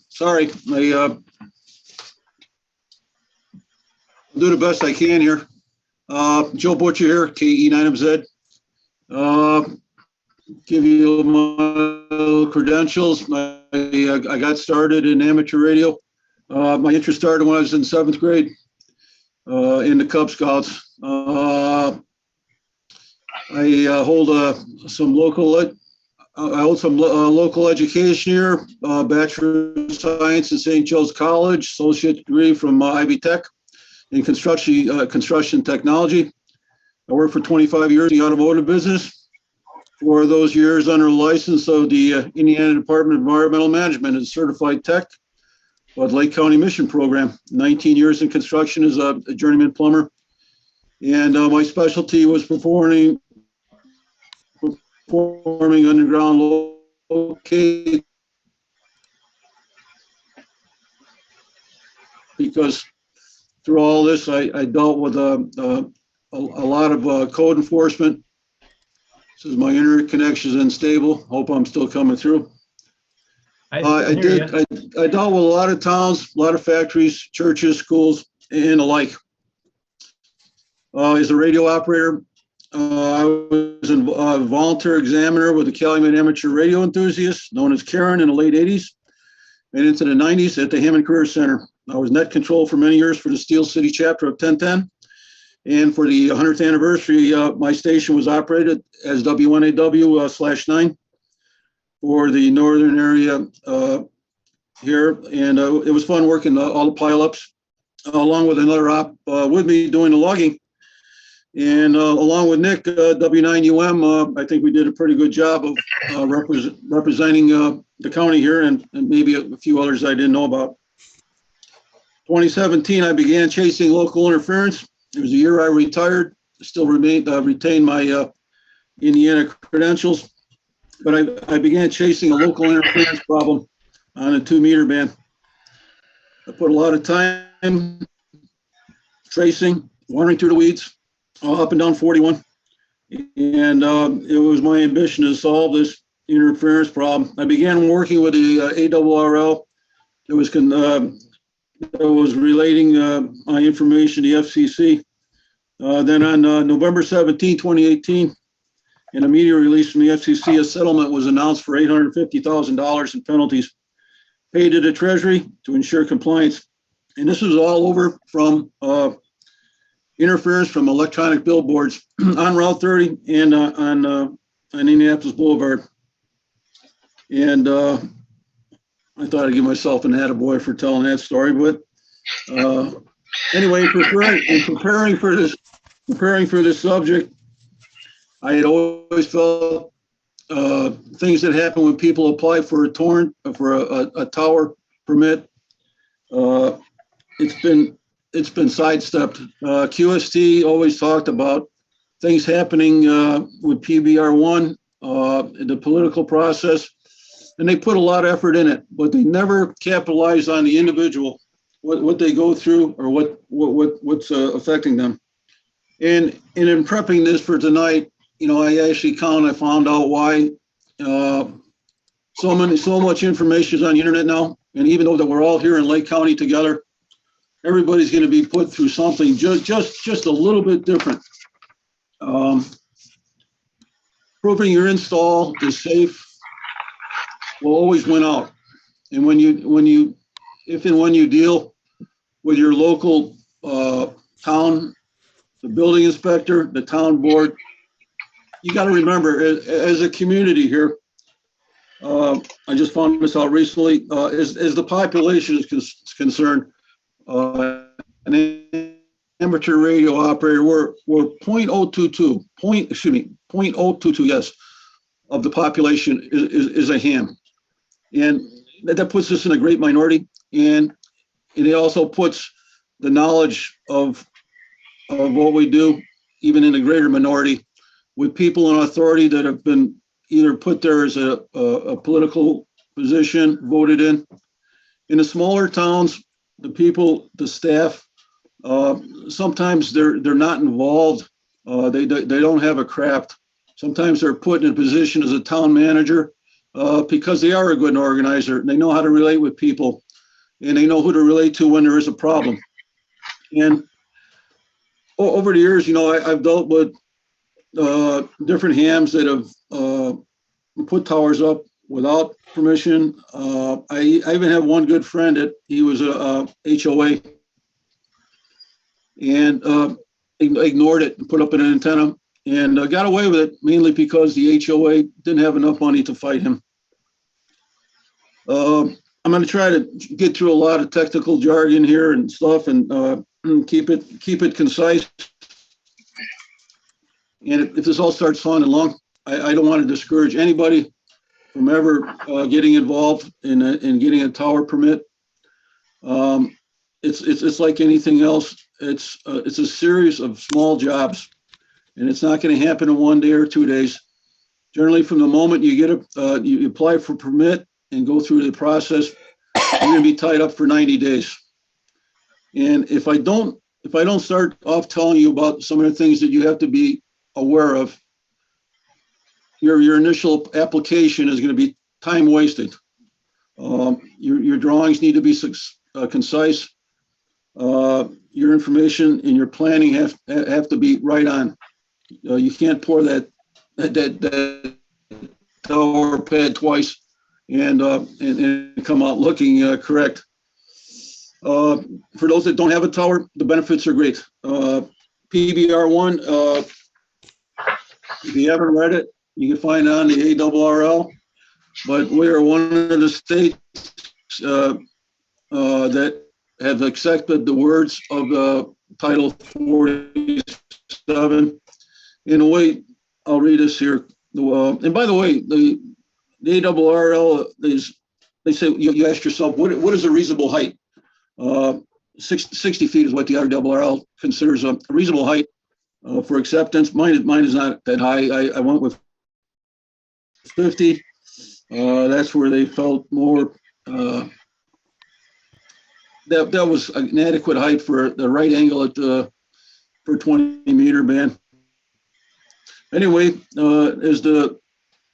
Sorry, I'll do the best I can here. Joe Butcher here, KE9FZ. Give you my credentials. I got started in amateur radio. My interest started when I was in 7th grade in the Cub Scouts. I hold some local education here, Bachelor of Science in St. Joe's College, associate degree from Ivy Tech in construction technology. I worked for 25 years in the automotive business. For those years under license of the Indiana Department of Environmental Management as certified tech, but Lake County Mission Program. 19 years in construction as a journeyman plumber. And my specialty was performing underground locating, because through all this, I dealt with a lot of code enforcement. This is my internet connection is unstable. Hope I'm still coming through. I dealt with a lot of towns, a lot of factories, churches, schools, and the like. As a radio operator, I was a volunteer examiner with the Calumet Amateur Radio Enthusiasts, known as Karen, in the late 80s and into the 90s at the Hammond Career Center. I was net control for many years for the Steel City chapter of 1010. And for the 100th anniversary, my station was operated as W1AW/9 for the northern area here. And it was fun working all the pileups, along with another op with me doing the logging. And along with Nick, W9UM, I think we did a pretty good job of representing the county here and maybe a few others I didn't know about. 2017, I began chasing local interference. It was the year I retired. Still retained my Indiana credentials, but I began chasing a local interference problem on a 2-meter band. I put a lot of time tracing, wandering through the weeds, up and down 41. And it was my ambition to solve this interference problem. I began working with the ARRL. It was relating my information to the FCC. Then on November 17, 2018, in a media release from the FCC, a settlement was announced for $850,000 in penalties paid to the Treasury to ensure compliance. And this was all over from interference from electronic billboards on Route 30 and on Indianapolis Boulevard. And I thought I'd give myself an attaboy for telling that story, but anyway, preparing for this subject, I had always felt things that happen when people apply for a tower permit. It's been sidestepped. QST always talked about things happening with PBR1, the political process. And they put a lot of effort in it, but they never capitalize on the individual, what they go through or what's affecting them. And in prepping this for tonight, I actually I found out why so much information is on the internet now. And even though that we're all here in Lake County together, everybody's going to be put through something just a little bit different. Proving your install is safe will always win out. And if and when you deal with your local town, the building inspector, the town board, you got to remember, as a community here, I just found this out recently, as the population is concerned, an amateur radio operator, we're 0.022, yes, of the population is a ham. And that puts us in a great minority, and it also puts the knowledge of what we do even in a greater minority, with people in authority that have been either put there as a political position, voted in. In the smaller towns, the people, the staff, sometimes they're not involved. They don't have a craft. Sometimes they're put in a position as a town manager because they are a good organizer. They know how to relate with people, and they know who to relate to when there is a problem. And over the years, I've dealt with different hams that have put towers up without permission. I even have one good friend that he was a HOA and ignored it and put up an antenna and got away with it, mainly because the HOA didn't have enough money to fight him. I'm going to try to get through a lot of technical jargon here and stuff, and keep it concise. And if this all starts sounding long, I don't want to discourage anybody from ever getting involved in getting a tower permit. It's like anything else. It's a series of small jobs, and it's not going to happen in 1 day or 2 days. Generally, from the moment you get you apply for permit and go through the process, you're going to be tied up for 90 days. And if I don't start off telling you about some of the things that you have to be aware of, your initial application is going to be time wasted. Your drawings need to be concise. Your information and your planning have to be right on. You can't pour that tower pad twice and come out looking correct. For those that don't have a tower, the benefits are great. PBR1, if you haven't read it, you can find it on the ARRL, but we are one of the states that have accepted the words of Title 47. In a way, I'll read this here. And by the way, the ARRL they say, you ask yourself, what is a reasonable height? 60 feet is what the ARRL considers a reasonable height for acceptance. Mine is not that high. I went with 50. That's where they felt more that was an adequate height for the right angle at for 20-meter band. Anyway, is the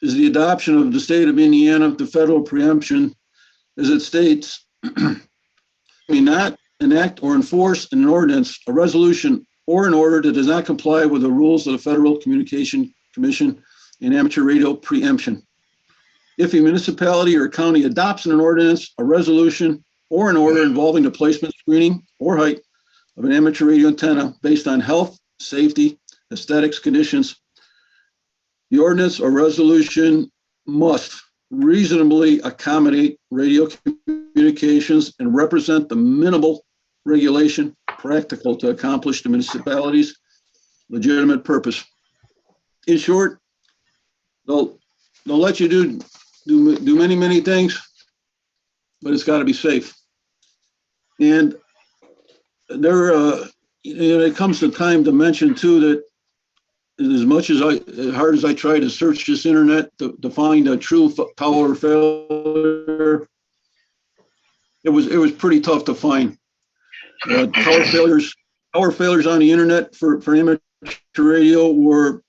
adoption of the state of Indiana to federal preemption, as it states, may not enact or enforce an ordinance, a resolution, or an order that does not comply with the rules of the Federal Communication Commission and amateur radio preemption. If a municipality or county adopts an ordinance, a resolution, or an order involving the placement, screening, or height of an amateur radio antenna based on health, safety, aesthetics conditions, the ordinance or resolution must reasonably accommodate radio communications and represent the minimal regulation practical to accomplish the municipality's legitimate purpose. In short, they'll let you do many things, but it's got to be safe. And it comes to time to mention too that as hard as I try to search this internet to find a true tower failure, it was pretty tough to find. Tower failures on the internet for amateur radio were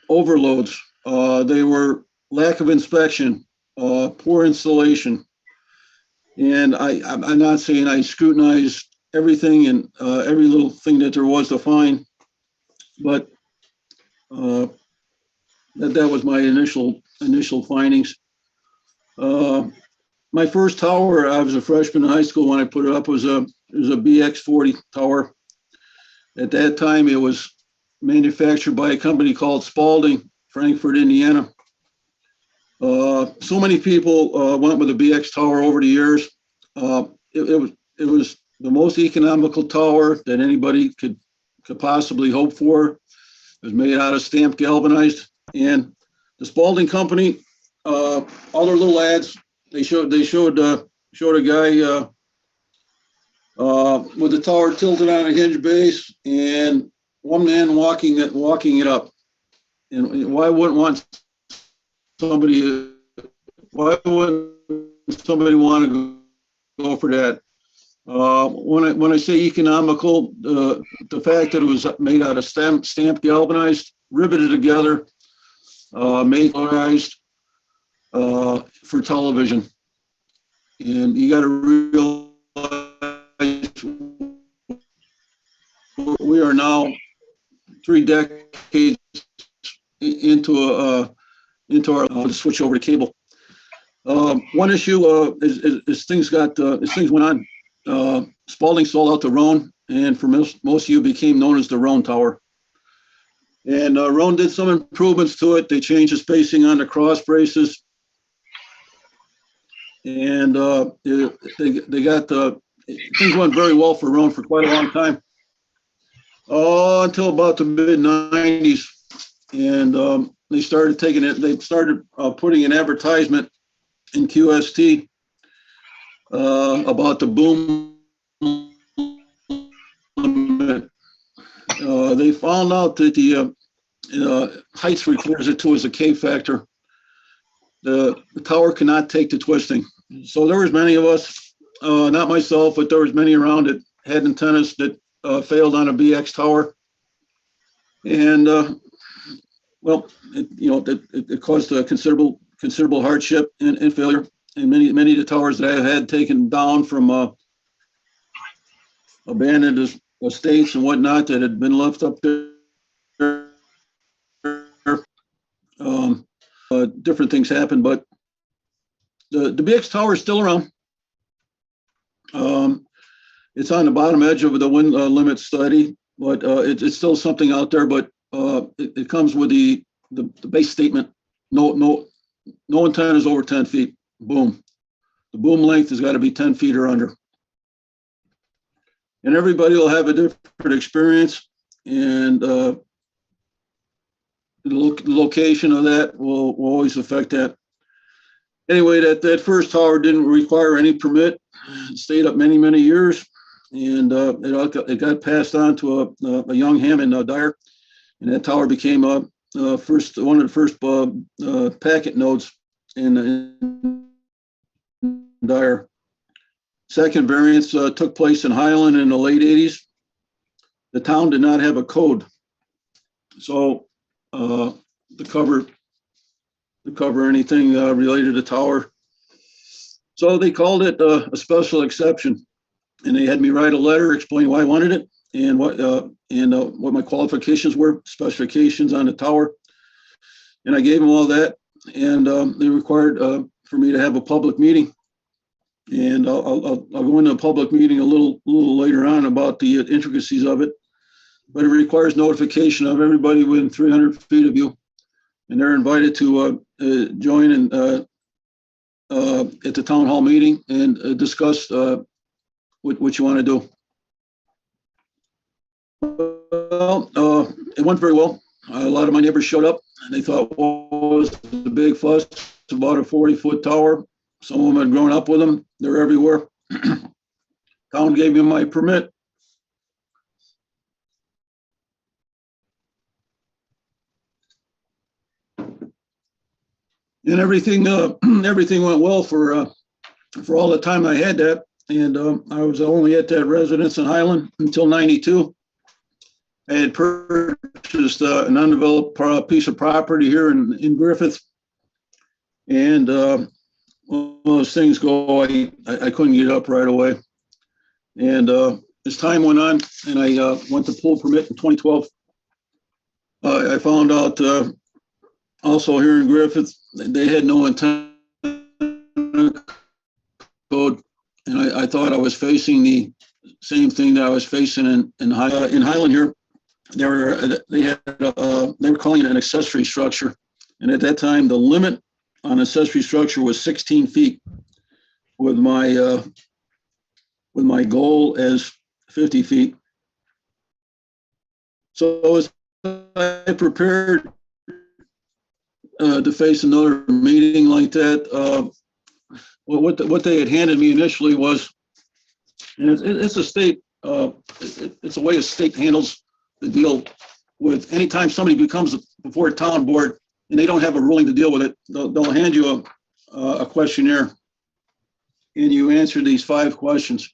overloads. They were lack of inspection, poor installation, and I'm not saying I scrutinized everything and every little thing that there was to find, but that was my initial findings. My first tower, I was a freshman in high school when I put it up, was a BX40 tower. At that time, it was manufactured by a company called Spalding, Frankfort, Indiana. So many people went with a BX tower over the years. It was the most economical tower that anybody could possibly hope for. It was made out of stamped galvanized, and the Spalding company, all their little ads, they showed a guy with the tower tilted on a hinge base and one man walking it up. And why wouldn't somebody want to go for that? When I say economical, the fact that it was made out of stamped galvanized, riveted together, made galvanized, for television. And you got to realize we are now 3 decades into our switch over to cable. One issue is things went on. Spalding sold out to Roan, and for most of you became known as the Roan Tower. And Roan did some improvements to it. They changed the spacing on the cross braces, and they got things went very well for Roan for quite a long time. Until about the mid-90s, and they started taking it. They started putting an advertisement in QST about the boom limit. They found out that the height refers it to as a K factor. The tower cannot take the twisting. So there was many of us, not myself, but there was many around that had antennas that failed on a BX tower. And well, it caused a considerable hardship and failure. And many of the towers that I had taken down from abandoned estates and whatnot that had been left up there. Different things happened, but the BX tower is still around. It's on the bottom edge of the wind limit study, but it's still something out there. But it comes with the base statement: no antennas over 10 feet. Boom. The boom length has got to be 10 feet or under. And everybody will have a different experience, and the location of that will always affect that. Anyway, that first tower didn't require any permit. It stayed up many years, and it got passed on to a young Hammond Dyer, and that tower became one of the first packet nodes in Dyer. Second variance took place in Highland in the late 80s. The town did not have a code, so to cover anything related to tower. So they called it a special exception, and they had me write a letter explaining why I wanted it and what my qualifications were, specifications on the tower. And I gave them all that, and they required for me to have a public meeting. And I'll go into a public meeting a little later on about the intricacies of it, but it requires notification of everybody within 300 feet of you, and they're invited to join and at the town hall meeting and discuss what you want to do. Well, it went very well. A lot of my neighbors showed up, and they thought, what was the big fuss? It's about a 40-foot tower. Some of them had grown up with them. They're everywhere. Town gave me my permit. And everything went well for all the time I had that. And I was only at that residence in Highland until '92. I had purchased an undeveloped piece of property here in Griffith. And when those things go, I couldn't get up right away. And as time went on, and I went to pull permit in 2012, I found out also here in Griffith, they had no antenna code. And I thought I was facing the same thing that I was facing in Highland here. They were calling it an accessory structure. And at that time, the limit on accessory structure was 16 feet, with my goal as 50 feet. So as I prepared to face another meeting like that, what they had handed me initially was, and it's a state, it's a way a state handles the deal with anytime somebody comes before a town board and they don't have a ruling to deal with it. They'll hand you a questionnaire, and you answer these 5 questions.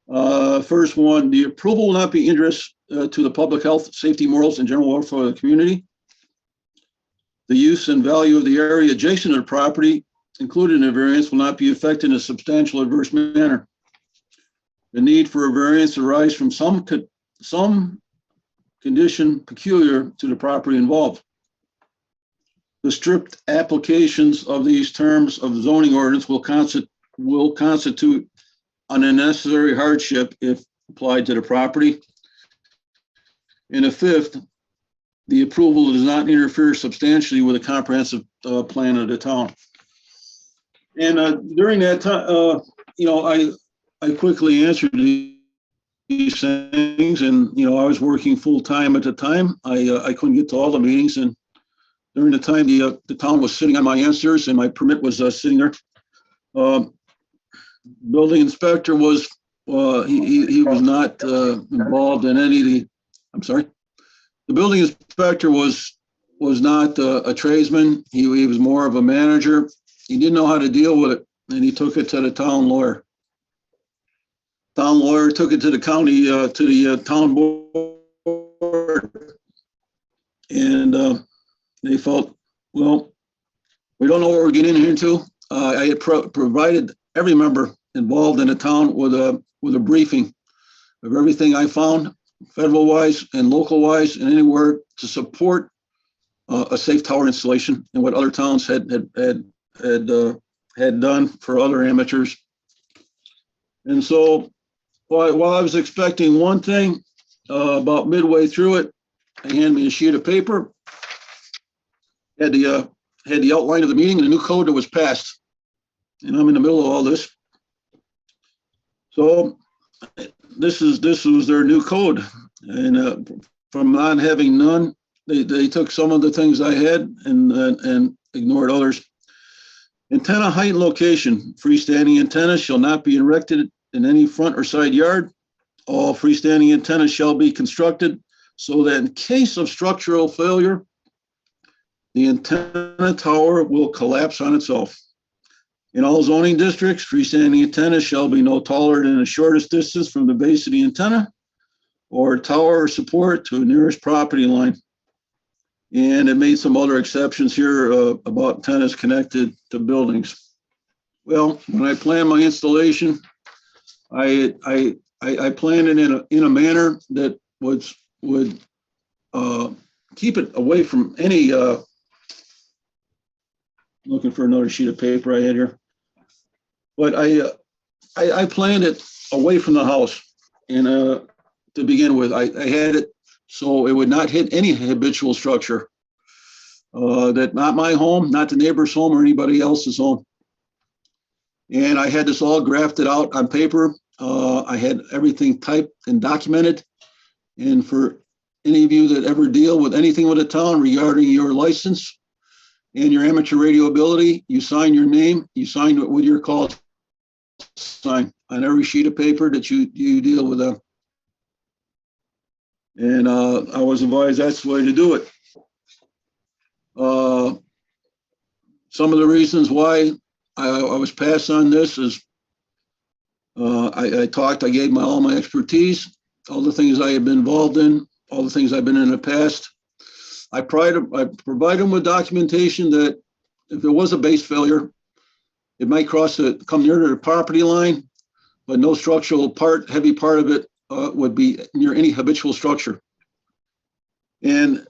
First one: the approval will not be injurious to the public health, safety, morals, and general welfare of the community. The use and value of the area adjacent to the property included in the variance will not be affected in a substantial adverse manner. The need for a variance arises from some condition peculiar to the property involved. The strict applications of these terms of the zoning ordinance will constitute an unnecessary hardship if applied to the property. And the fifth, the approval does not interfere substantially with a comprehensive plan of the town. And during that time, I quickly answered these things, and I was working full time at the time. I couldn't get to all the meetings, and during the time the town was sitting on my answers, and my permit was sitting there. Building inspector was he was not involved in any of the. I'm sorry. The building inspector was not a tradesman. He was more of a manager. He didn't know how to deal with it, and he took it to the town lawyer. Town lawyer took it to the county, to the town board, and they felt, well, we don't know what we're getting into. I had provided every member involved in the town with a briefing of everything I found, federal wise and local wise, and anywhere to support a safe tower installation and what other towns had done for other amateurs. And so while I was expecting one thing, about midway through it, they handed me a sheet of paper, had the outline of the meeting and the new code that was passed. And I'm in the middle of all this. So this was their new code. And from not having none, they took some of the things I had and ignored others. Antenna height and location. Freestanding antennas shall not be erected in any front or side yard. All freestanding antennas shall be constructed so that in case of structural failure, the antenna tower will collapse on itself. In all zoning districts, freestanding antennas shall be no taller than the shortest distance from the base of the antenna or tower or support to the nearest property line. And it made some other exceptions here about antennas connected to buildings. Well, when I planned my installation, I planned it in a manner that would keep it away from any. Looking for another sheet of paper I had here, but I planned it away from the house, and to begin with, I had it so it would not hit any habitual structure. That not my home, not the neighbor's home, or anybody else's home. And I had this all graphed out on paper. I had everything typed and documented. And for any of you that ever deal with anything with the town regarding your license and your amateur radio ability, you sign your name, you sign it with your call sign on every sheet of paper that you deal with them. And I was advised that's the way to do it. Some of the reasons why I was passed on this is I gave all my expertise, all the things I had been involved in, all the things I've been in the past. I provide them with documentation that if there was a base failure, it might come near to the property line, but no structural heavy part of it would be near any habitual structure. And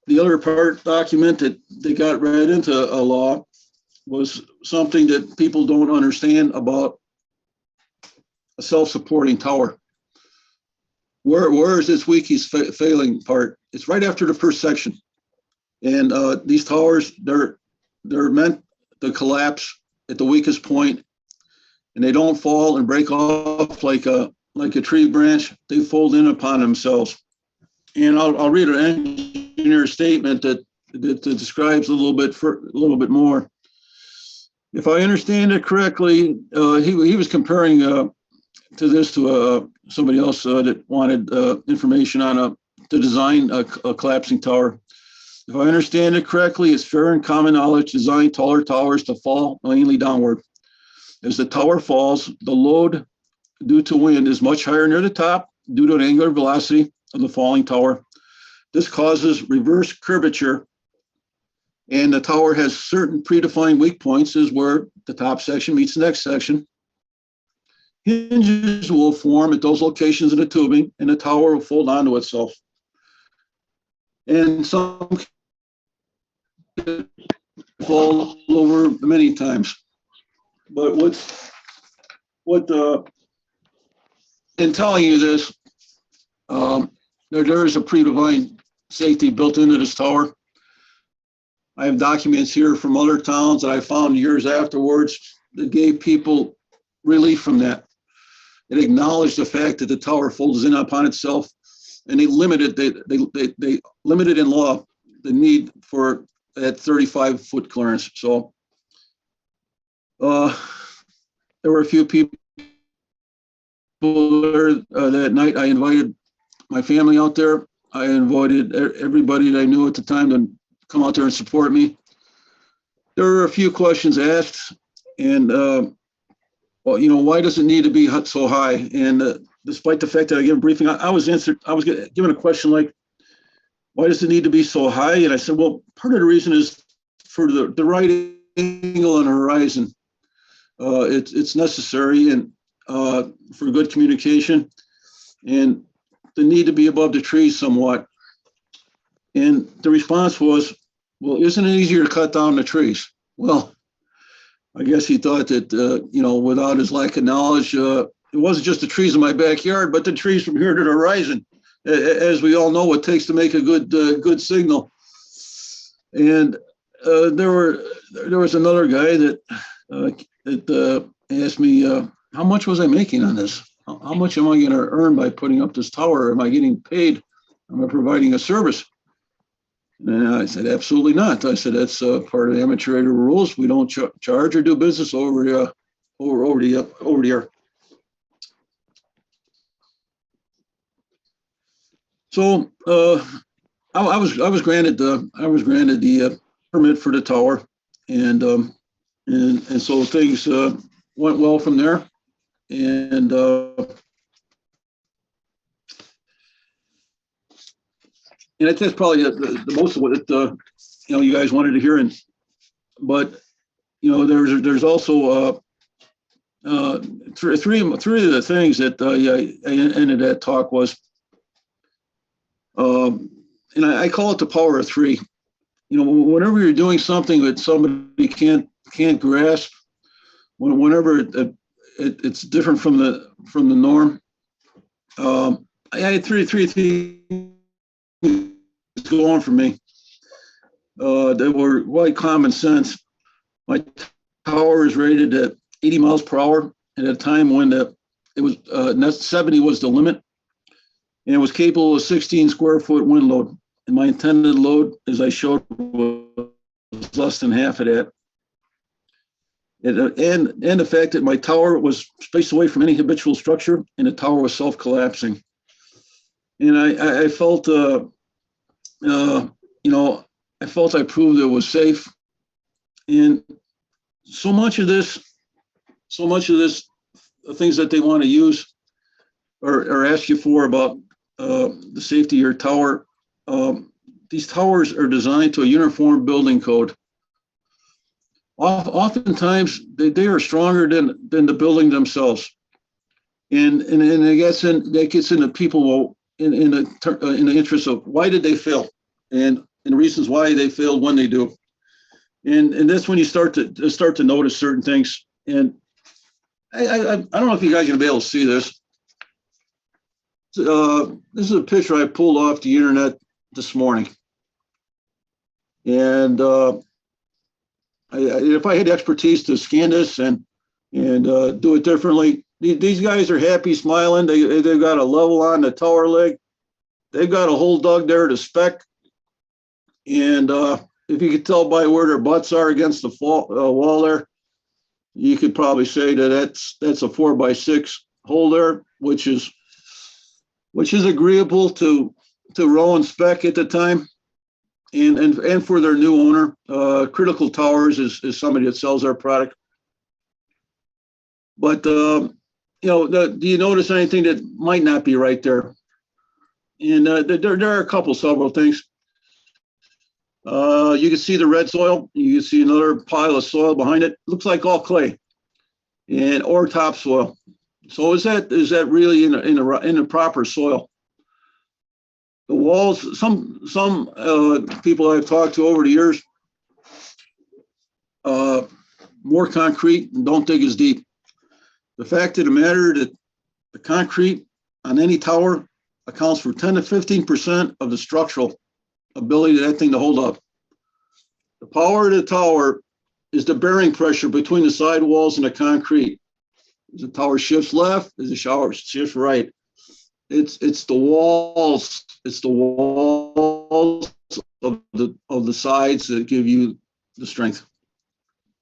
the other document that they got read into a law was something that people don't understand about a self-supporting tower. Where is this weakest failing part? It's right after the first section. And these towers, they're meant to collapse at the weakest point, and they don't fall and break off like a tree branch. They fold in upon themselves. And I'll read an engineer statement that describes a little bit more. If I understand it correctly, he was comparing to somebody else that wanted information on to design a collapsing tower. If I understand it correctly, it's fair and common knowledge to design taller towers to fall mainly downward. As the tower falls, the load due to wind is much higher near the top due to an angular velocity of the falling tower. This causes reverse curvature And the tower has certain predefined weak points, is where the top section meets the next section. Hinges will form at those locations in the tubing, and the tower will fold onto itself. And some fall over many times. But in telling you this, there is a predefined safety built into this tower. I have documents here from other towns that I found years afterwards that gave people relief from that. It acknowledged the fact that the tower folds in upon itself, and they limited in law the need for that 35-foot clearance. So there were a few people there that night. I invited my family out there. I invited everybody that I knew at the time to come out there and support me. There were a few questions asked, and well, why does it need to be so high? And despite the fact that I gave a briefing, I was given a question like, why does it need to be so high? And I said, well, part of the reason is for the right angle on the horizon. It's necessary and for good communication, and the need to be above the trees somewhat. And the response was, well, isn't it easier to cut down the trees? Well, I guess he thought that, without his lack of knowledge, it wasn't just the trees in my backyard, but the trees from here to the horizon. As we all know, what it takes to make a good signal. And there was another guy that asked me, how much was I making on this? How much am I going to earn by putting up this tower? Am I getting paid? Am I providing a service? And I said, absolutely not. I said, that's part of the amateur radio rules. We don't charge or do business over the air. So I was granted the permit for the tower, and so things went well from there. And that's probably the most of what you guys wanted to hear. But there's also three of the things that I ended that talk was, and I call it the power of three. Whenever you're doing something that somebody can't grasp, whenever it's different from the norm. I had three things going for me that were quite common sense. My tower is rated at 80 miles per hour at a time when it was 70 was the limit, and it was capable of 16 square foot wind load. And my intended load, as I showed, was less than half of that. And the fact that my tower was spaced away from any habitual structure, and the tower was self-collapsing. And I felt, I felt I proved it was safe. And so much of this, the things that they want to use or ask you for about the safety of your tower, these towers are designed to a uniform building code. Oftentimes, they are stronger than the building themselves, and that gets into people in the interest of why did they fail, and reasons why they failed when they do, and that's when you start to notice certain things. And I don't know if you guys are gonna be able to see this. This is a picture I pulled off the internet this morning, and if I had expertise to scan this and do it differently, these guys are happy, smiling. They've got a level on the tower leg. They've got a hole dug there to spec. And if you could tell by where their butts are against the wall there, you could probably say that that's a 4x6 hole there, which is agreeable to row and spec at the time. And for their new owner, Critical Towers is somebody that sells their product. But do you notice anything that might not be right there? And there are several things. You can see the red soil. You can see another pile of soil behind it. Looks like all clay and or topsoil. So is that really in the proper soil? The walls. Some people I've talked to over the years, more concrete and don't dig as deep. The fact of the matter that the concrete on any tower accounts for 10 to 15% of the structural ability of that thing to hold up. The power of the tower is the bearing pressure between the side walls and the concrete. As the tower shifts left, as the shower shifts right. It's the walls. It's the walls of the sides that give you the strength.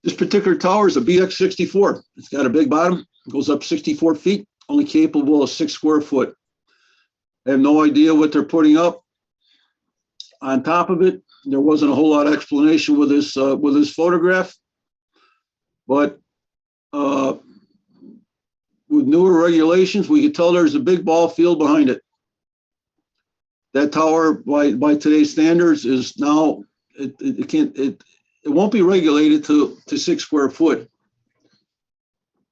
This particular tower is a BX64. It's got a big bottom. It goes up 64 feet, only capable of 6 square foot. I have no idea what they're putting up on top of it. There wasn't a whole lot of explanation with this photograph, but with newer regulations, we could tell there's a big ball field behind it. That tower, by today's standards, is now it won't be regulated to 6 square foot.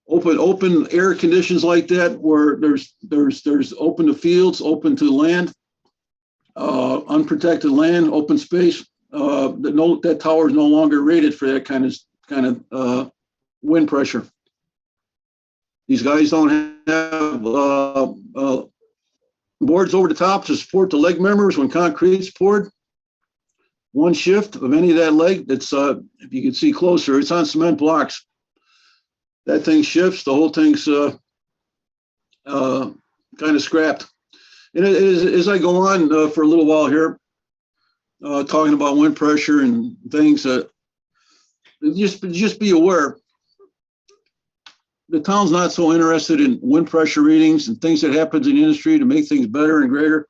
Open air conditions like that, where there's open to fields, open to land, unprotected land, open space. That tower is no longer rated for that kind of wind pressure. These guys don't have boards over the top to support the leg members when concrete's poured. One shift of any of that leg, that's if you can see closer, it's on cement blocks. That thing shifts, the whole thing's kind of scrapped. And as I go on for a little while here, talking about wind pressure and things, just be aware, the town's not so interested in wind pressure readings and things that happens in the industry to make things better and greater.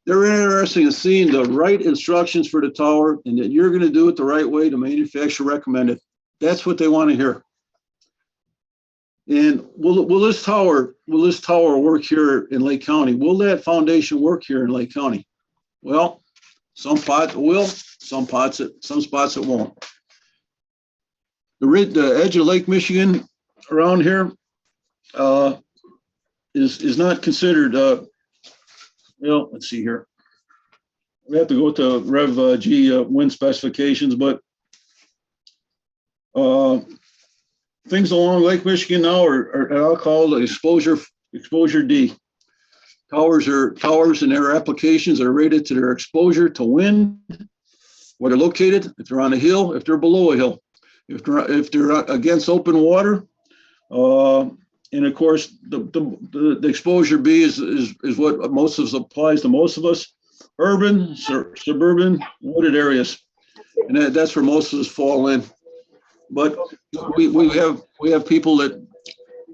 They're interested in seeing the right instructions for the tower and that you're going to do it the right way the manufacturer recommended. That's what they want to hear. And will this tower work here in Lake County? Will that foundation work here in Lake County? Well, some spots it will, some spots it won't. The edge of Lake Michigan around here is not considered. Well, let's see here. We have to go to Rev G wind specifications, but things along Lake Michigan now are I'll call exposure D. Towers and their applications are rated to their exposure to wind, where they're located, if they're on a hill, if they're below a hill, if they're against open water, and of course the exposure B is what most of us applies to most of us, urban, suburban, wooded areas, and that's where most of us fall in. But we have people that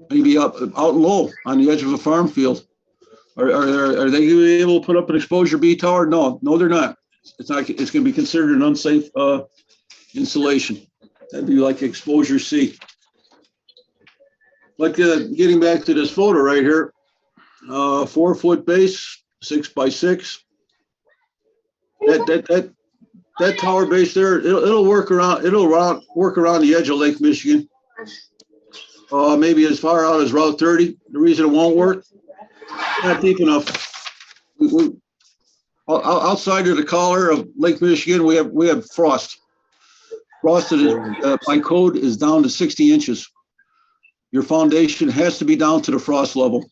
may be out low on the edge of a farm field. Are they going to be able to put up an exposure B tower? No, they're not. It's not. It's going to be considered an unsafe installation. That'd be like exposure C. Like getting back to this photo right here, 4 foot base, 6 by 6. That tower base there, it'll work around the edge of Lake Michigan. Maybe as far out as Route 30. The reason it won't work, not deep enough. Outside of the collar of Lake Michigan, we have frost. Frost by code is down to 60 inches. Your foundation has to be down to the frost level.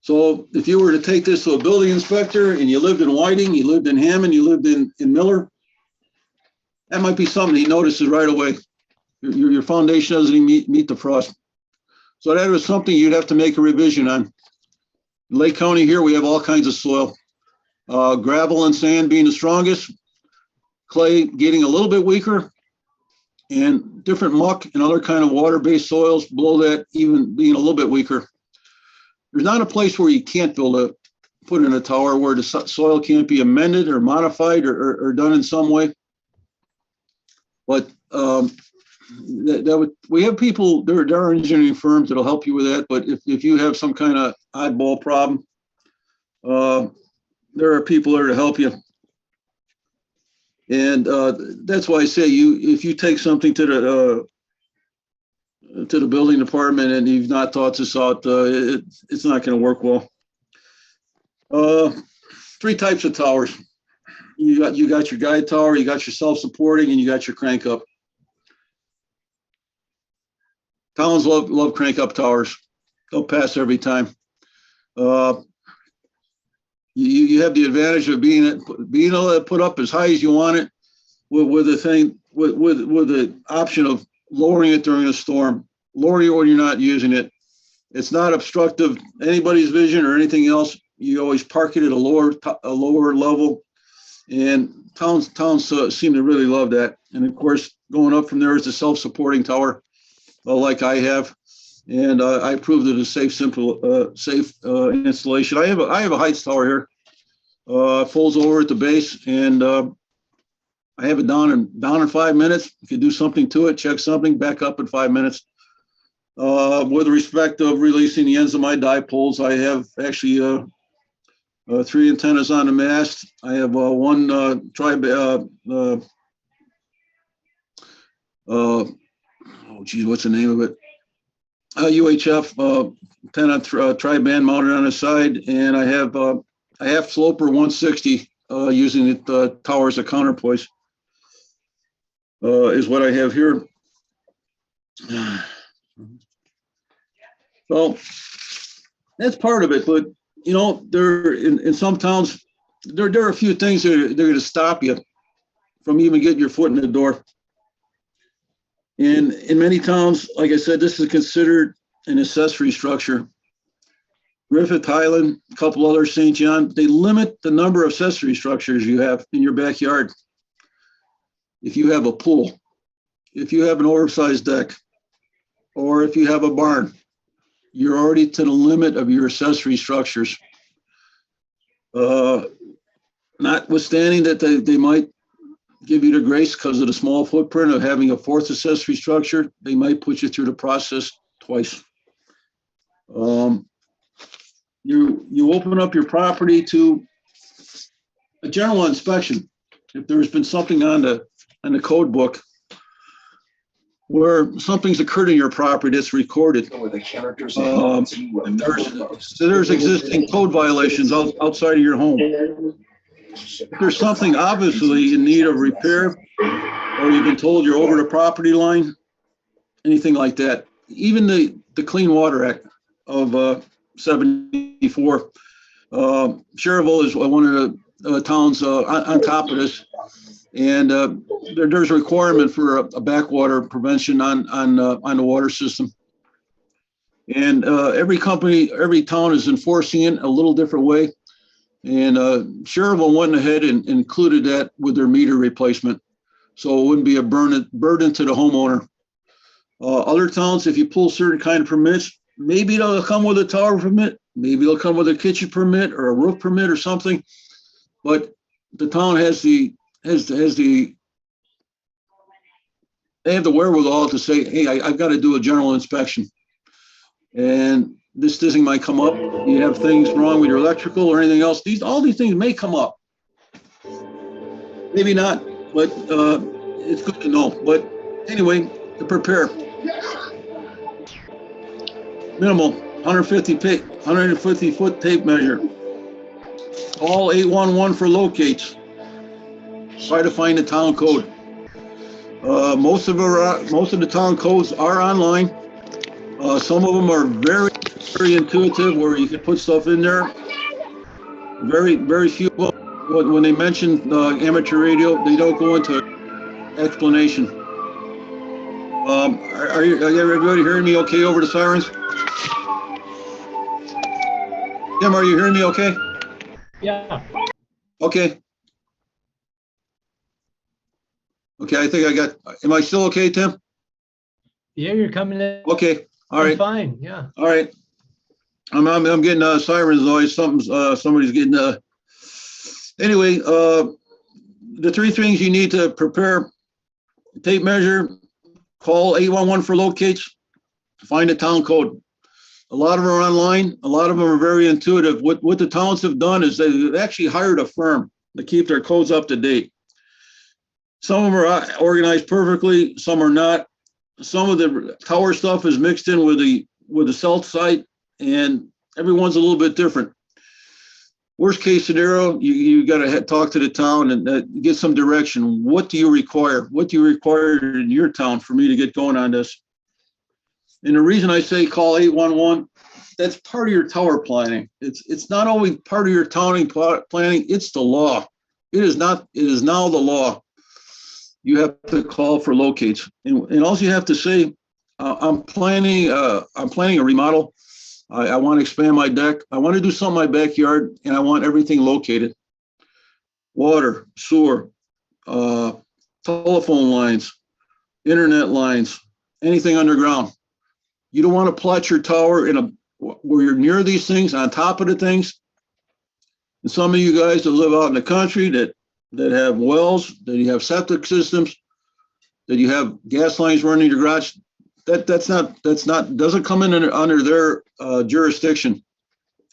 So if you were to take this to a building inspector and you lived in Whiting, you lived in Hammond, you lived in Miller, that might be something he notices right away. Your foundation doesn't even meet the frost. So that was something you'd have to make a revision on. In Lake County here, we have all kinds of soil. Gravel and sand being the strongest, clay getting a little bit weaker, and different muck and other kind of water-based soils below that even being a little bit weaker. There's not a place where you can't put in a tower where the soil can't be amended or modified or done in some way. But we have people, there are engineering firms that'll help you with that. But if you have some kind of oddball problem, there are people there to help you. And that's why I say if you take something to the building department and you've not thought this out, it's not going to work well. Three types of towers. You got your guide tower, you got your self-supporting, and you got your crank up. Towns love crank up towers. They'll pass every time. You have the advantage of being able to put up as high as you want it with the option of lowering it during a storm, lowering it when you're not using it. It's not obstructive anybody's vision or anything else. You always park it at a lower level, and towns seem to really love that. And of course, going up from there is the self-supporting tower, like I have, and I proved it a safe installation. I have a Heights tower here. Folds over at the base, and I have it down in 5 minutes. You can do something to it, check something, back up in 5 minutes. With respect of releasing the ends of my dipoles, I have actually 3 antennas on the mast. I have one what's the name of it? UHF antenna tri-band mounted on the side, and I have a half sloper 160 using the tower as a counterpoise. Is what I have here. So that's part of it, but you know, there in some towns, there are a few things that they're going to stop you from even getting your foot in the door. And in many towns, like I said, this is considered an accessory structure. Griffith, Highland, a couple other, St. John, they limit the number of accessory structures you have in your backyard. If you have a pool, if you have an oversized deck, or if you have a barn, you're already to the limit of your accessory structures. Notwithstanding that they might give you the grace because of the small footprint of having a fourth accessory structure, they might put you through the process twice. You open up your property to a general inspection. If there's been something on the code book where something's occurred in your property that's recorded, there's existing code violations outside of your home. If there's something obviously in need of repair, or you've been told you're over the property line, anything like that, even the Clean Water Act of 74, Cherville is one of the towns on top of this, and there's a requirement for a backwater prevention on the water system. And every town is enforcing it a little different way. And Cherville went ahead and included that with their meter replacement, so it wouldn't be a burden to the homeowner. Other towns, if you pull certain kind of permits, maybe they'll come with a tower permit, maybe they'll come with a kitchen permit or a roof permit or something. But the town they have the wherewithal to say, hey, I've got to do a general inspection. And this thing might come up. You have things wrong with your electrical or anything else. All these things may come up. Maybe not, but it's good to know. But anyway, to prepare. Minimal 150 foot tape measure. All 811 for locates. Try to find the town code. Most of the town codes are online. Some of them are very, very intuitive, where you can put stuff in there. Very, very few. When they mention amateur radio, they don't go into explanation. Are everybody hearing me okay over the sirens? Tim, are you hearing me okay? Yeah. Okay. Okay, I think am I still okay, Tim? Yeah, you're coming in. Okay, all right. Fine, yeah. All right. I'm getting sirens noise. Somebody's getting anyway, the three things you need to prepare: tape measure, call 811 for locates, find the town code. A lot of them are online. A lot of them are very intuitive. What the towns have done is they've actually hired a firm to keep their codes up to date. Some of them are organized perfectly, some are not. Some of the tower stuff is mixed in with the cell site, and everyone's a little bit different. Worst case scenario, you got to talk to the town and get some direction. What do you require? What do you require in your town for me to get going on this? And the reason I say call 811, that's part of your tower planning. It's not only part of your town planning, it's the law. It is not. It is now the law. You have to call for locates, and all you have to say, I'm planning a remodel. I want to expand my deck. I want to do something in my backyard, and I want everything located. Water, sewer, telephone lines, internet lines, anything underground. You don't want to plot your tower where you're near these things, on top of the things. And some of you guys that live out in the country that have wells, that you have septic systems, that you have gas lines running your garage, doesn't come in under their jurisdiction.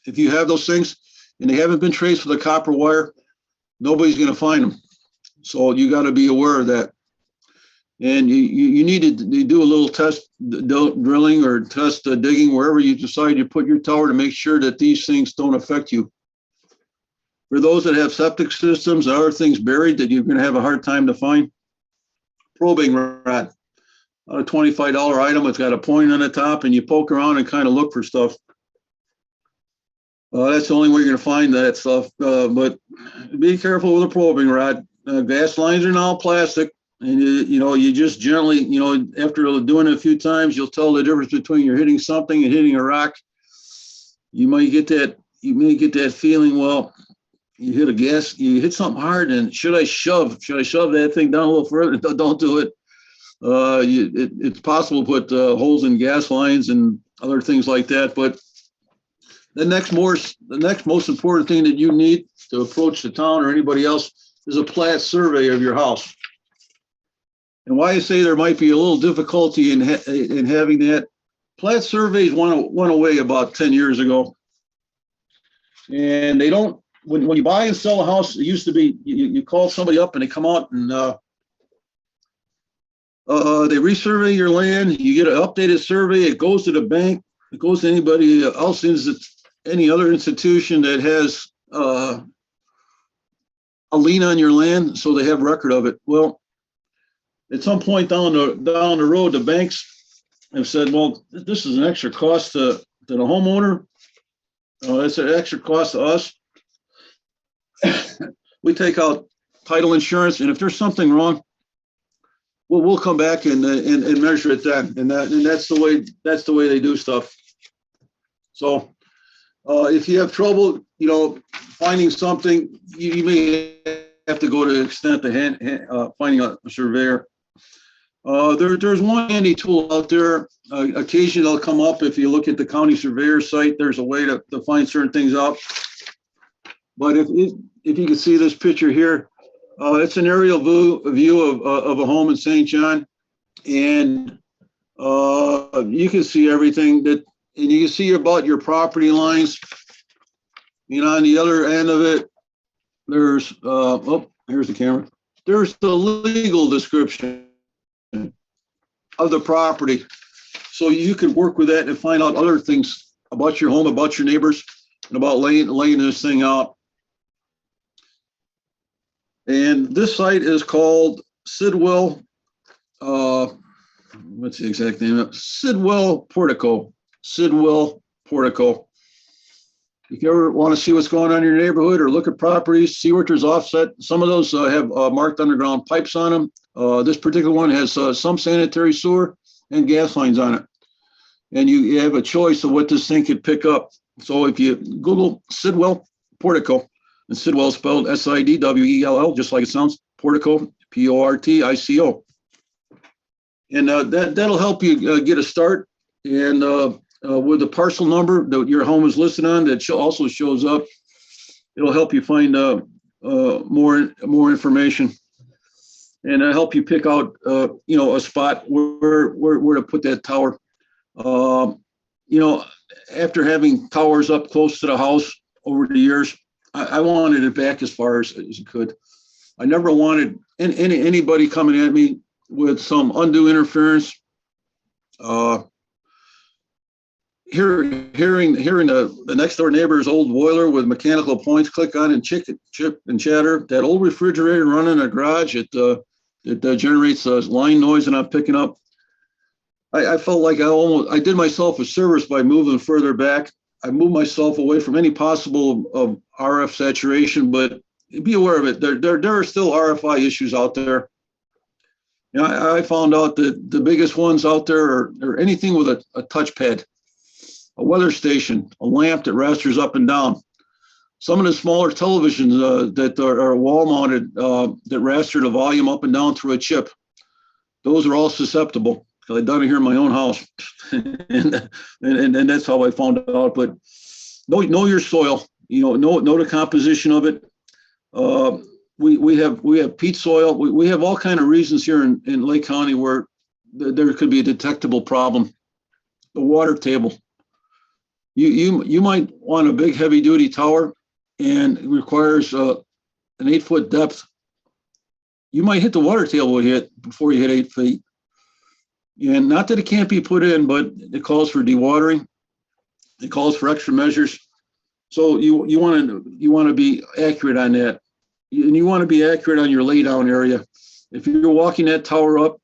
If you have those things and they haven't been traced with a copper wire, nobody's going to find them. So you got to be aware of that. And you need to do a little test drilling or test digging wherever you decide to put your tower to make sure that these things don't affect you. For those that have septic systems and other things buried that you're going to have a hard time to find, probing rod, a $25 item. It's got a point on the top, and you poke around and kind of look for stuff. That's the only way you're going to find that stuff. But be careful with a probing rod. Gas lines are now plastic, and you just gently, after doing it a few times, you'll tell the difference between you're hitting something and hitting a rock. You may get that feeling. Well, you hit something hard, and should I shove that thing down a little further? Don't do it. It's possible to put holes in gas lines and other things like that. But the next most important thing that you need to approach the town or anybody else is a plat survey of your house. And why I say there might be a little difficulty in having that, plat surveys went away about 10 years ago, and they don't. When you buy and sell a house, it used to be you call somebody up and they come out and they resurvey your land. You get an updated survey. It goes to the bank. It goes to anybody else, any other institution that has a lien on your land, so they have record of it. Well, at some point down the road, the banks have said, well, this is an extra cost to the homeowner. It's an extra cost to us. We take out title insurance, and if there's something wrong, we'll come back and measure it then. And that's the way they do stuff. So if you have trouble, finding something, you may have to go to the extent of finding a surveyor. There's one handy tool out there. Occasionally they'll come up if you look at the county surveyor site. There's a way to find certain things out. But if you can see this picture here, it's an aerial view of a home in St. John, and you can see everything and you can see about your property lines. On the other end of it, there's here's the camera. There's the legal description of the property, so you can work with that and find out other things about your home, about your neighbors, and about laying this thing out. And this site is called Sidwell. What's the exact name of it? Sidwell Portico. Sidwell Portico. If you ever want to see what's going on in your neighborhood or look at properties, see where there's offset. Some of those have marked underground pipes on them. This particular one has some sanitary sewer and gas lines on it. And you have a choice of what this thing could pick up. So if you Google Sidwell Portico, and Sidwell spelled Sidwell, just like it sounds, Portico, Portico. And that'll help you get a start. And with the parcel number that your home is listed on, that also shows up, it'll help you find more information, and help you pick out a spot where to put that tower. After having towers up close to the house over the years, I wanted it back as far as it could. I never wanted anybody coming at me with some undue interference. Hearing the next door neighbor's old boiler with mechanical points click on and chip and chatter, that old refrigerator running in a garage, it generates line noise and I'm picking up. I felt like I did myself a service by moving further back. I moved myself away from any possible of RF saturation, but be aware of it. There are still RFI issues out there. You know, I found out that the biggest ones out there are anything with a touchpad, a weather station, a lamp that rasters up and down. Some of the smaller televisions that are wall mounted that raster the volume up and down through a chip. Those are all susceptible. I've done it here in my own house, and that's how I found out. But know your soil. You know the composition of it. We have peat soil. We have all kind of reasons here in Lake County where there could be a detectable problem. The water table. You might want a big heavy duty tower, and it requires an 8-foot depth. You might hit the water table with it before you hit 8 feet. And not that it can't be put in, but it calls for dewatering. It calls for extra measures. So you want to be accurate on that. And you want to be accurate on your laydown area. If you're walking that tower up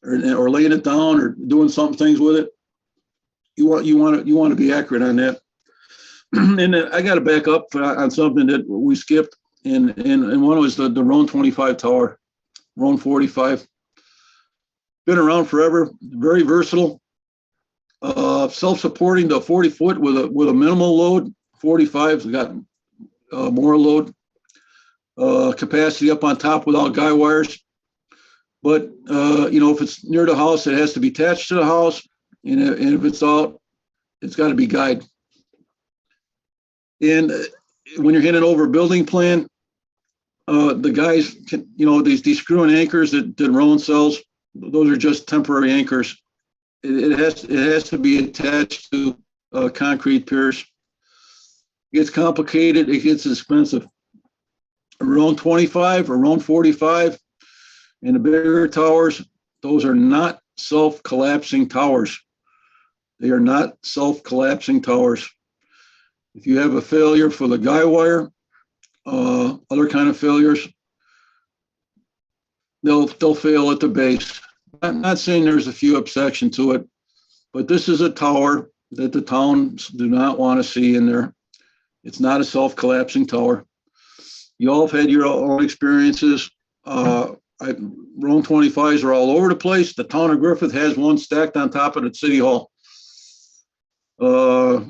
or laying it down or doing some things with it, you want to be accurate on that. And I got to back up on something that we skipped. And one was the Roan 25 tower, Roan 45. Been around forever, very versatile, self-supporting to 40 foot with a minimal load. 45's got more load, capacity up on top without guy wires. But if it's near the house, it has to be attached to the house, and if it's out, it's got to be guyed. And when you're handing over a building plan, the guys can, these screw and anchors that Roan sells. Those are just temporary anchors. It has to be attached to concrete piers. It gets complicated. It gets expensive. A Roan 25 or Roan 45 and the bigger towers, those are not self-collapsing towers. They are not self-collapsing towers. If you have a failure for the guy wire, other kind of failures, they'll fail at the base. I'm not saying there's a few exceptions to it, but this is a tower that the towns do not want to see in there. It's not a self-collapsing tower. You all have had your own experiences. Roan 25s are all over the place. The town of Griffith has one stacked on top of the city hall. I'll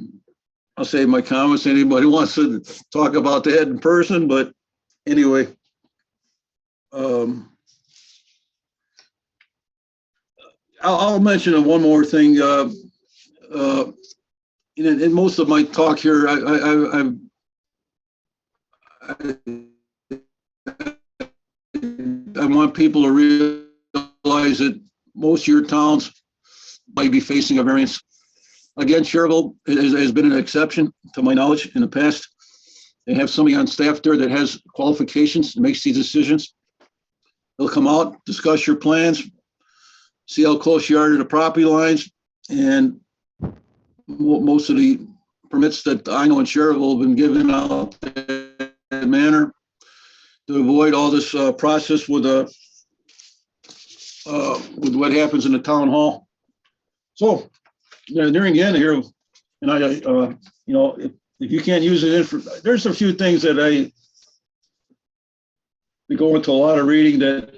save my comments. Anybody wants to talk about that in person, but anyway. I'll mention one more thing. In most of my talk here, I want people to realize that most of your towns might be facing a variance. Again, Cherville has been an exception to my knowledge in the past. They have somebody on staff there that has qualifications and makes these decisions. They'll come out, discuss your plans, see how close you are to the property lines, and most of the permits that I know in Cherville have been given out in that manner to avoid all this process with what happens in the town hall. So during the end here, and if you can't use it, there's a few things that we go into a lot of reading that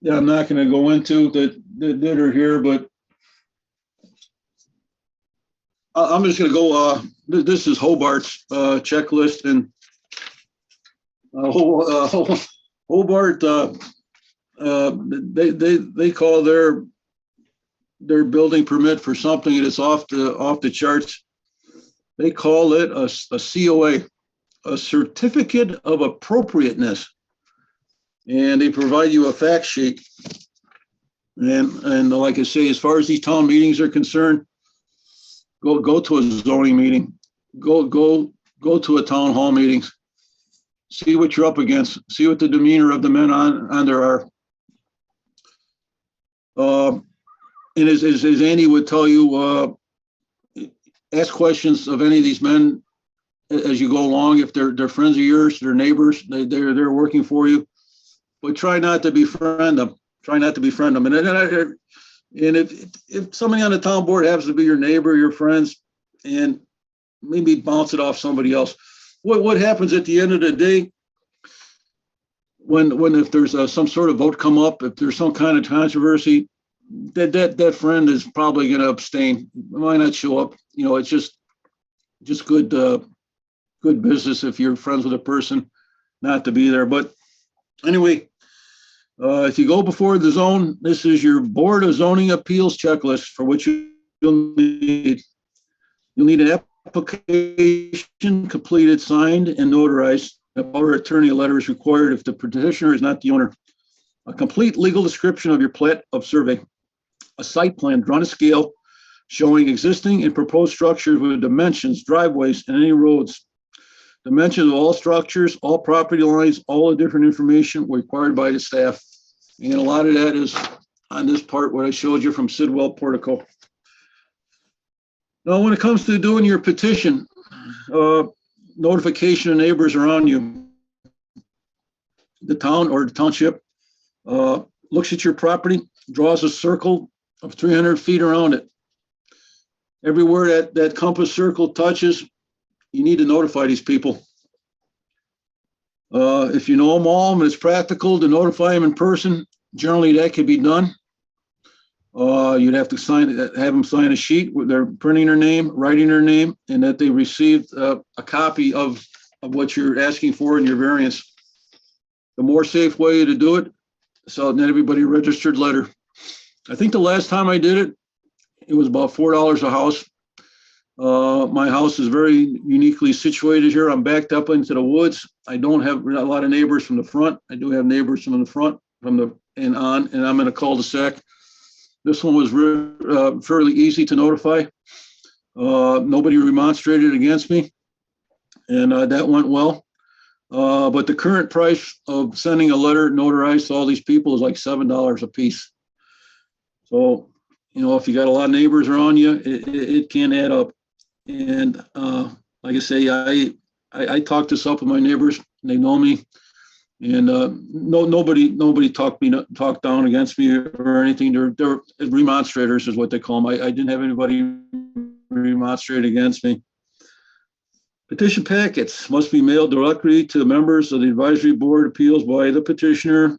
I'm not going to go into that are here, but I'm just going to go. This is Hobart's checklist, and Hobart. They call their building permit for something that's off the charts. They call it a COA, a certificate of appropriateness, and they provide you a fact sheet. And like I say, as far as these town meetings are concerned, go to a zoning meeting, go to a town hall meetings, see what you're up against, see what the demeanor of the men on there are. And as Andy would tell you, ask questions of any of these men as you go along. If they're friends of yours, they're neighbors, they're working for you, but try not to befriend them. Try not to befriend them. And if somebody on the town board happens to be your neighbor, your friends, and maybe bounce it off somebody else. What happens at the end of the day when if there's some sort of vote come up, if there's some kind of controversy, that friend is probably going to abstain. Why not show up? You know, it's just good business if you're friends with a person not to be there. But anyway, if you go before the zone, this is your Board of Zoning Appeals checklist for which you'll need. You'll need an application completed, signed, and notarized. A power of attorney letter is required if the petitioner is not the owner. A complete legal description of your plat of survey. A site plan drawn to scale showing existing and proposed structures with dimensions, driveways, and any roads. Dimensions of all structures, all property lines, all the different information required by the staff. And a lot of that is on this part, what I showed you from Sidwell Portico. Now, when it comes to doing your petition, notification of neighbors around you, the town or the township looks at your property, draws a circle of 300 feet around it. Everywhere that compass circle touches, you need to notify these people. If you know them all and it's practical to notify them in person, generally that could be done. You'd have to have them sign a sheet where they're printing their name, writing their name, and that they received a copy of what you're asking for in your variance. The more safe way to do it, so that everybody registered letter. I think the last time I did it, it was about $4 a house. My house is very uniquely situated here. I'm backed up into the woods. I don't have a lot of neighbors from the front. I do have neighbors from the front, and I'm in a cul-de-sac. This one was fairly easy to notify. Nobody remonstrated against me, and that went well. But the current price of sending a letter notarized to all these people is like $7 a piece. So, you know, if you got a lot of neighbors around you, it can add up. And like I say, I talked this up with my neighbors. They know me, and nobody talked down against me or anything. They're remonstrators is what they call them. I didn't have anybody remonstrate against me. Petition packets must be mailed directly to members of the advisory board appeals by the petitioner.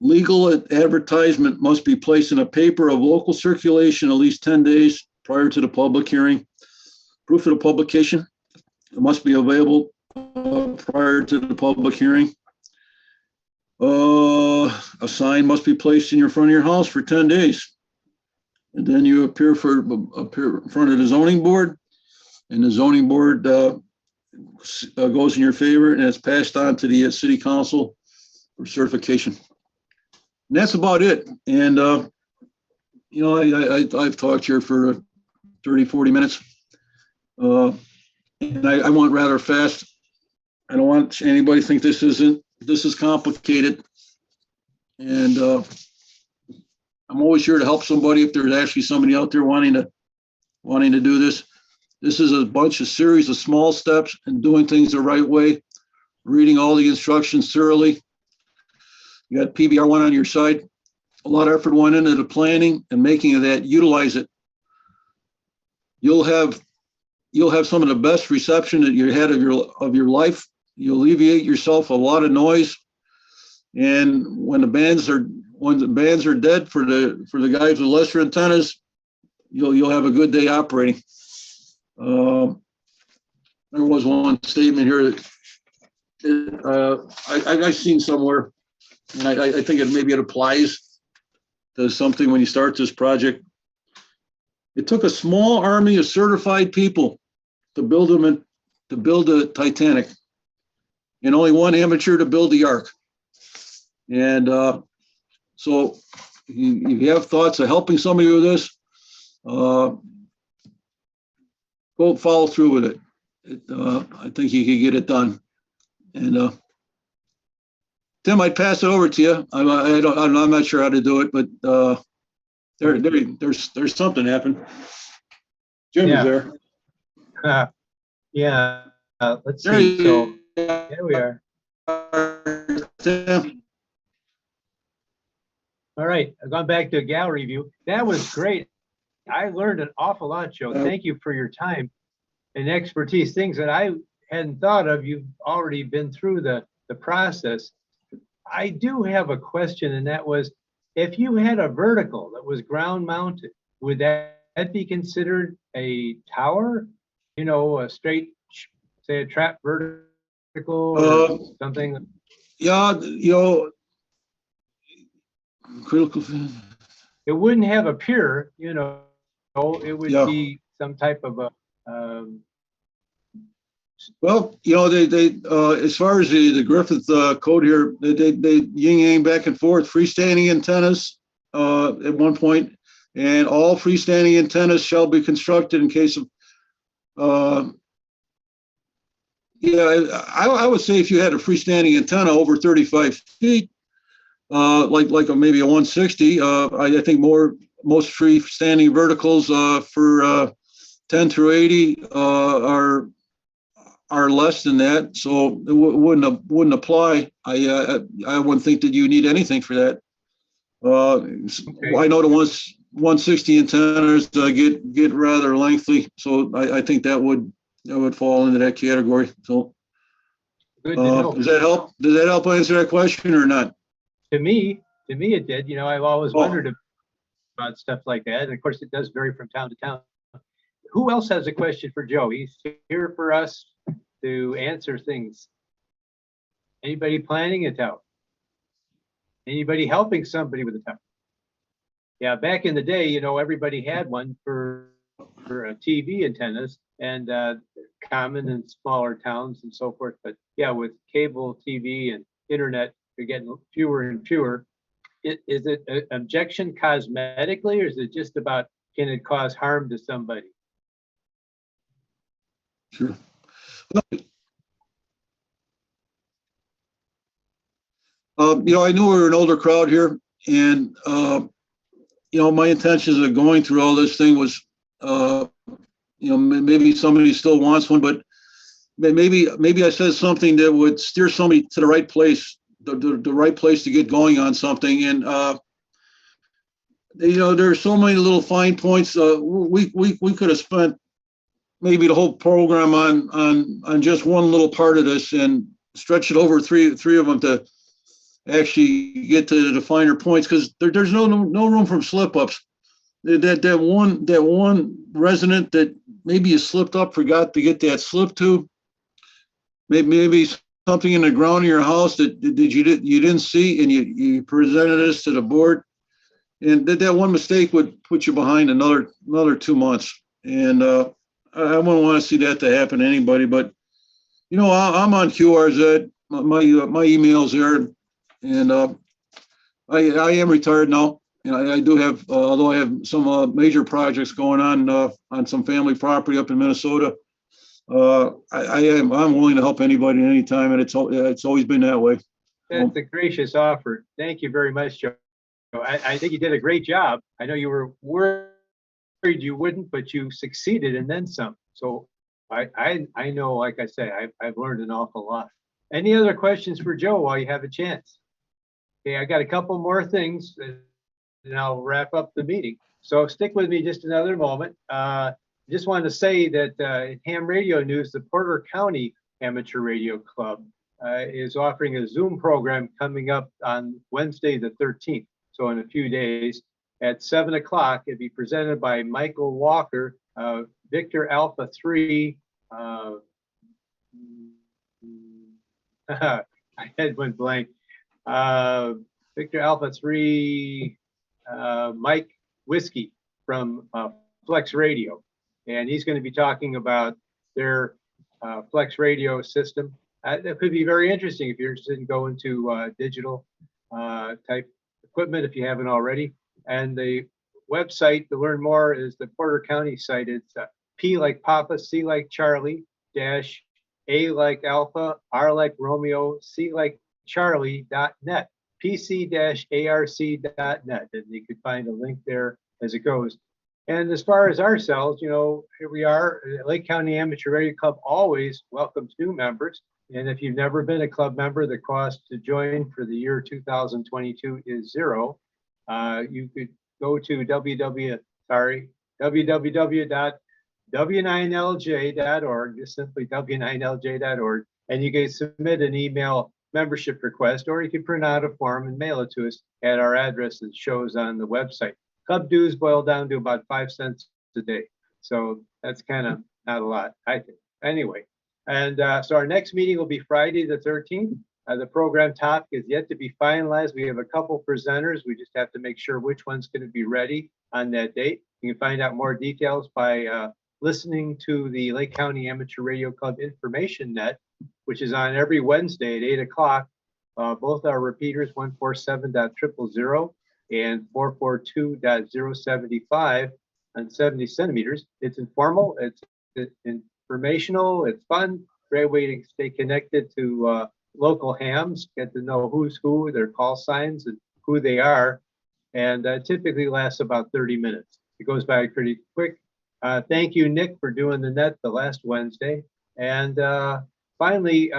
Legal advertisement must be placed in a paper of local circulation at least 10 days prior to the public hearing. Proof of the publication must be available prior to the public hearing. A sign must be placed in your front of your house for 10 days. And then you appear in front of the zoning board, and the zoning board goes in your favor, and it's passed on to the city council for certification. And that's about it. And, you know, I've talked here for 30, 40 minutes. And I went rather fast. I don't want anybody to think this is complicated. And I'm always here to help somebody if there's actually somebody out there wanting to do this. This is a series of small steps and doing things the right way, reading all the instructions thoroughly. You got PBR1 on your side. A lot of effort went into the planning and making of that. Utilize it. You'll have some of the best reception that you had of your life. You alleviate yourself a lot of noise. And when the bands are dead for the guys with lesser antennas, you'll have a good day operating. There was one statement here that I've seen somewhere, and I think maybe it applies to something when you start this project. It took a small army of certified people to build the Titanic, and only one amateur to build the Ark. And so if you have thoughts of helping somebody with this, go follow through with it. I think you can get it done. And Tim, I'd pass it over to you. I'm not sure how to do it, but there's something happened. Jim is Yeah. there. Yeah. Let's There see. you So there we are. are, Tim. All right. I've gone back to a gallery view. That was great. I learned an awful lot, Joe. Thank you for your time and expertise. Things that I hadn't thought of. You've already been through the process. I do have a question, and that was, if you had a vertical that was ground mounted, would that be considered a tower? You know, a straight, say, a trap vertical or something? Yeah, critical. It wouldn't have a pier, you know. It would Yeah. be some type of a. Well, they as far as the Griffith code here, they yin yang back and forth, freestanding antennas at one point, and all freestanding antennas shall be constructed in case of. I would say if you had a freestanding antenna over 35 feet, like maybe a 160, I think most freestanding verticals for 10 through 80 are less than that, so it wouldn't apply. I wouldn't think that you need anything for that. Okay. I know the 160 antennas get rather lengthy, so I think that would fall into that category. So, Good to know. does that help? Does that help answer that question or not? To me, it did. You know, I've always wondered about stuff like that, and of course, it does vary from town to town. Who else has a question for Joe? He's here for us to answer things. Anybody planning a tower? Anybody helping somebody with a tower? Yeah, back in the day, you know, everybody had one for TV antennas, and common in smaller towns and so forth. But yeah, with cable TV and internet, you're getting fewer and fewer. Is it an objection cosmetically, or is it just about, can it cause harm to somebody? Sure. I knew we were an older crowd here, and my intentions of going through all this thing was, maybe somebody still wants one, but maybe I said something that would steer somebody to the right place, the right place to get going on something. And there's so many little fine points. We could have spent maybe the whole program on just one little part of this and stretch it over three of them to actually get to the finer points, because there's no room for slip ups. That one resident that maybe you slipped up, forgot to get that slip to. Maybe something in the ground of your house that you didn't see, and you presented this to the board, and that one mistake would put you behind another 2 months. And I wouldn't want to see that to happen to anybody. But I'm on QRZ. My email's there, and I am retired now. And I do have, although I have some major projects going on some family property up in Minnesota. I'm willing to help anybody anytime, and it's always been that way. That's a gracious offer. Thank you very much, Joe. I think you did a great job. I know you were worried you wouldn't, but you succeeded and then some. So I know, like I say, I've learned an awful lot. Any other questions for Joe while you have a chance? Okay, I got a couple more things, and I'll wrap up the meeting. So stick with me just another moment. Just wanted to say that in ham radio news, the Porter County Amateur Radio Club is offering a Zoom program coming up on Wednesday, the 13th. So in a few days at 7 o'clock, it'll be presented by Michael Walker, Victor Alpha 3. My head went blank. Victor Alpha 3, Mike Whiskey from Flex Radio. And he's going to be talking about their Flex Radio system. That could be very interesting if you're interested in going to digital type equipment, if you haven't already. And the website to learn more is the Porter County site. It's P like Papa, C like Charlie, A like Alpha, R like Romeo, C like Charlie.net, pc-arc.net, and you can find a link there as it goes. And as far as ourselves, you know, here we are, Lake County Amateur Radio Club always welcomes new members. And if you've never been a club member, the cost to join for the year 2022 is $0. You could go to www.w9lj.org, just simply w9lj.org, and you can submit an email membership request, or you can print out a form and mail it to us at our address that shows on the website. Club dues boil down to about 5 cents a day. So that's kind of not a lot, I think. Anyway, and so our next meeting will be Friday the 13th. The program topic is yet to be finalized. We have a couple presenters. We just have to make sure which one's going to be ready on that date. You can find out more details by listening to the Lake County Amateur Radio Club Information Net, which is on every Wednesday at 8 o'clock. Both are repeaters, 147.000 and 442.075 on 70 centimeters. It's informal, it's informational, it's fun, great way to stay connected to local hams, get to know who's who, their call signs, and who they are, and typically lasts about 30 minutes. It goes by pretty quick. Thank you, Nick, for doing the net the last Wednesday. And finally,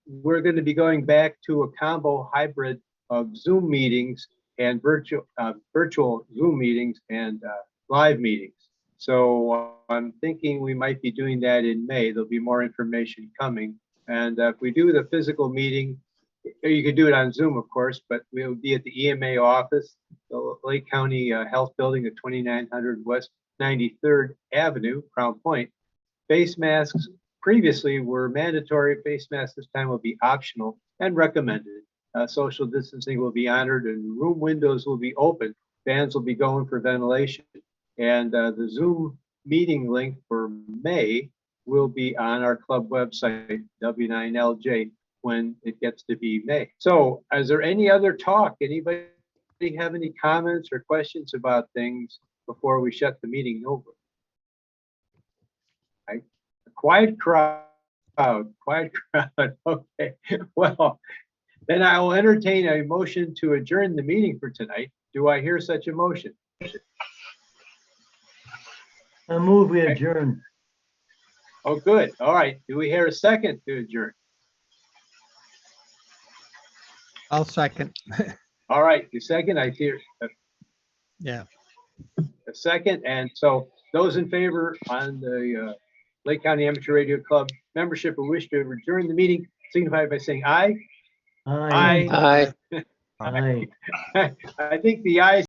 we're going to be going back to a combo hybrid of Zoom meetings and virtual Zoom meetings and live meetings. So I'm thinking we might be doing that in May. There'll be more information coming. And if we do the physical meeting, you can do it on Zoom, of course, but we'll be at the EMA office, the Lake County Health Building at 2900 West 93rd Avenue, Crown Point. Face masks previously were mandatory. Face masks this time will be optional and recommended. Social distancing will be honored and room windows will be open. Fans will be going for ventilation. And the Zoom meeting link for May will be on our club website, W9LJ, when it gets to be May. So is there any other talk? Anybody have any comments or questions about things before we shut the meeting over? A quiet crowd, quiet crowd. Okay, well, then I will entertain a motion to adjourn the meeting for tonight. Do I hear such a motion? I move we adjourn. Oh, good. All right. Do we hear a second to adjourn? I'll second. All right. The second, I hear Yeah. a second. And so those in favor on the Lake County Amateur Radio Club membership who wish to adjourn the meeting, signify by saying aye. Aye. Aye. Aye. I think the ayes